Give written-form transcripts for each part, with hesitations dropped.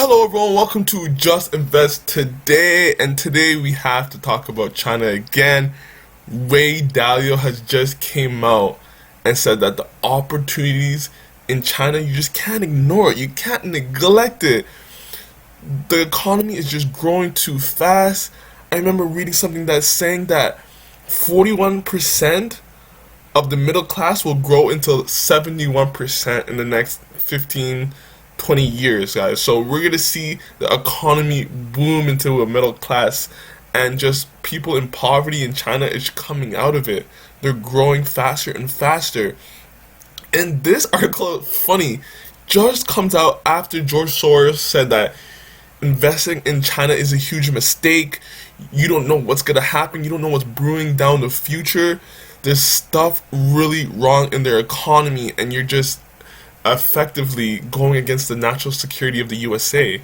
Hello everyone, welcome to Just Invest Today, and today we have to talk about China again. Ray Dalio has just came out and said that the opportunities in China, you just can't ignore it, you can't neglect it. The economy is just growing too fast. I remember reading something that's saying that 41% of the middle class will grow into 71% in the next 15-20 years, guys. So we're gonna see the economy boom into a middle class, and just people in poverty in China is coming out of it. They're growing faster and faster. And this article, funny, just comes out after George Soros said that investing in China is a huge mistake. You don't know what's gonna happen. You don't know what's brewing down the future. There's stuff really wrong in their economy, and you're just effectively going against the national security of the USA.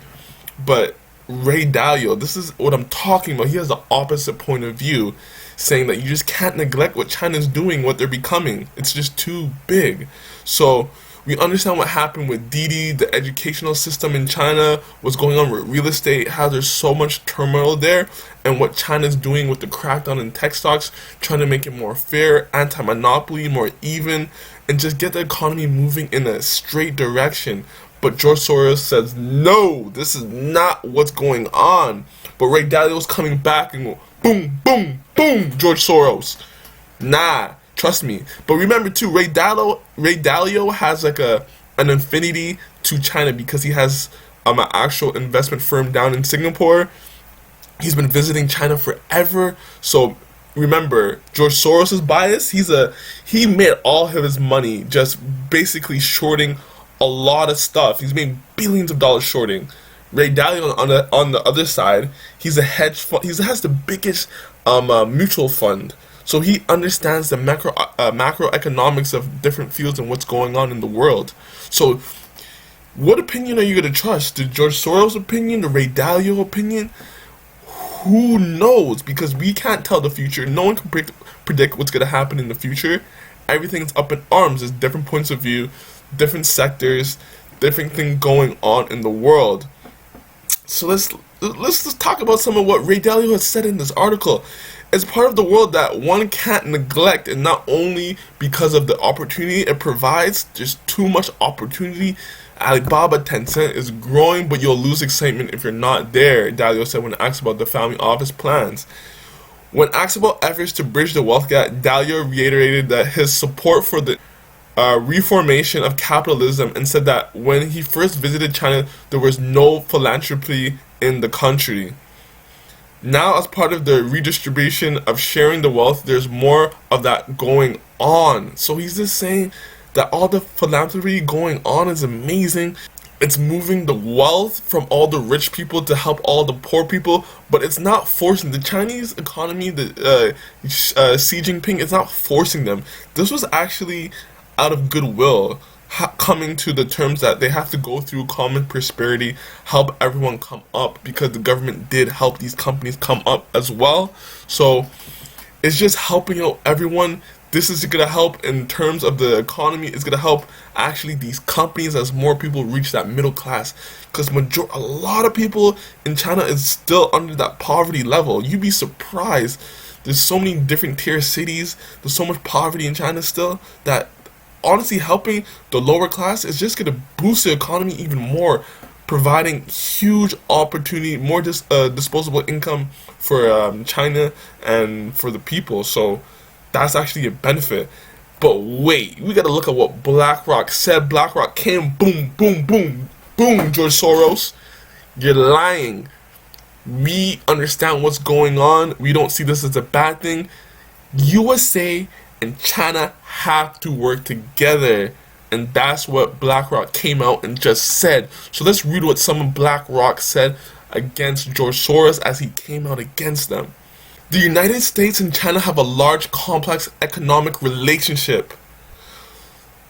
But Ray Dalio, this is what I'm talking about. He has the opposite point of view, saying that you just can't neglect what China's doing, what they're becoming. It's just too big. So we understand what happened with Didi, the educational system in China, what's going on with real estate, how there's so much turmoil there, and what China's doing with the crackdown in tech stocks, trying to make it more fair, anti-monopoly, more even, and just get the economy moving in a straight direction. But George Soros says, no, this is not what's going on. But Ray Dalio's coming back and go, boom, boom, boom, George Soros. Nah. Trust me. But remember too, Ray Dalio has like an affinity to China because he has an actual investment firm down in Singapore. He's been visiting China forever. So remember, George Soros is biased. He made all of his money just basically shorting a lot of stuff. He's made billions of dollars shorting. Ray Dalio on the other side, he's a hedge fund. He has the biggest mutual fund. So he understands the macroeconomics of different fields and what's going on in the world. So what opinion are you going to trust? The George Soros opinion? The Ray Dalio opinion? Who knows? Because we can't tell the future. No one can predict what's going to happen in the future. Everything's up in arms. There's different points of view, different sectors, different things going on in the world. So let's just talk about some of what Ray Dalio has said in this article. It's part of the world that one can't neglect, and not only because of the opportunity it provides. There's too much opportunity. Alibaba, Tencent is growing, but you'll lose excitement if you're not there, Dalio said when asked about the family office plans. When asked about efforts to bridge the wealth gap, Dalio reiterated that his support for the reformation of capitalism, and said that when he first visited China, there was no philanthropy in the country. Now, as part of the redistribution of sharing the wealth, there's more of that going on. So he's just saying that all the philanthropy going on is amazing. It's moving the wealth from all the rich people to help all the poor people, but it's not forcing the Chinese economy. The Xi Jinping, it's not forcing them. This was actually out of goodwill, coming to the terms that they have to go through common prosperity, help everyone come up, because the government did help these companies come up as well. So it's just helping out everyone. This is going to help in terms of the economy. It's going to help actually these companies as more people reach that middle class, because a lot of people in China is still under that poverty level. You'd be surprised. There's so many different tier cities. There's so much poverty in China still that honestly helping the lower class is just going to boost the economy even more, providing huge opportunity, more disposable income for China and for the people. So that's actually a benefit. But wait, we got to look at what BlackRock said. BlackRock came, boom, boom, boom, boom, George Soros. You're lying. We understand what's going on. We don't see this as a bad thing. USA and China have to work together, and that's what BlackRock came out and just said. So let's read what some of BlackRock said against George Soros as he came out against them. The United States and China have a large, complex economic relationship.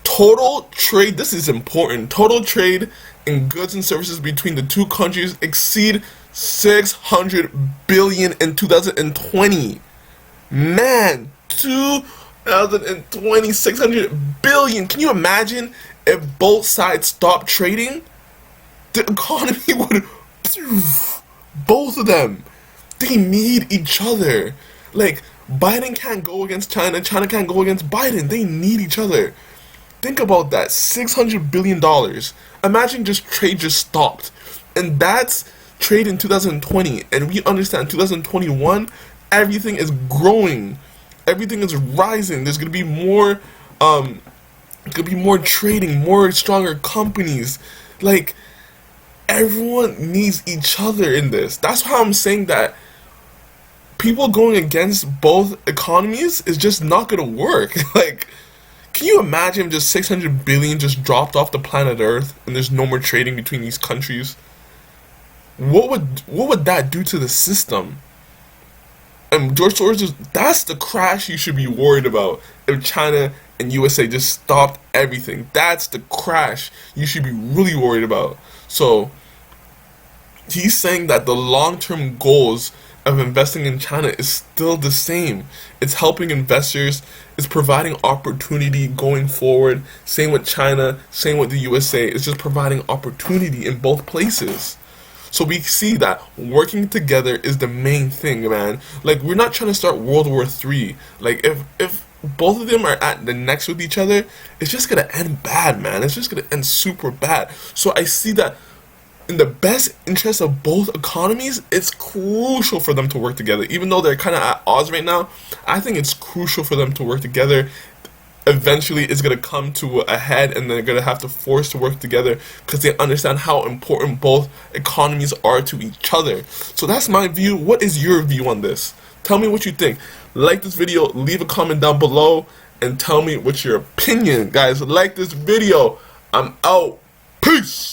Total trade, this is important, total trade in goods and services between the two countries exceed $600 billion in 2020. Man, 2020, 600 billion. Can you imagine if both sides stopped trading? the economy would, both of them, they need each other. Like, Biden can't go against China, China can't go against Biden. They need each other. Think about that, $600 billion. Imagine just trade just stopped. And that's trade in 2020. And we understand 2021, everything is growing. Everything is rising. There's gonna be more trading, more stronger companies. Like, everyone needs each other in this. That's why I'm saying that people going against both economies is just not gonna work. Like, can you imagine just 600 billion just dropped off the planet Earth and there's no more trading between these countries? What would that do to the system? And George Soros, that's the crash you should be worried about. If China and USA just stopped everything, that's the crash you should be really worried about. So he's saying that the long-term goals of investing in China is still the same. It's helping investors, it's providing opportunity going forward. Same with China, same with the USA. It's just providing opportunity in both places. So we see that working together is the main thing, man. Like, we're not trying to start World War III. Like, if both of them are at the necks with each other, it's just gonna end bad, man. It's just gonna end super bad. So I see that in the best interest of both economies, it's crucial for them to work together. Even though they're kind of at odds right now, I think it's crucial for them to work together. Eventually it's going to come to a head and they're going to have to force to work together because they understand how important both economies are to each other. So that's my view. What is your view on this? Tell me what you think. Like this video, leave a comment down below, and tell me what's your opinion. Guys, like this video. I'm out. Peace.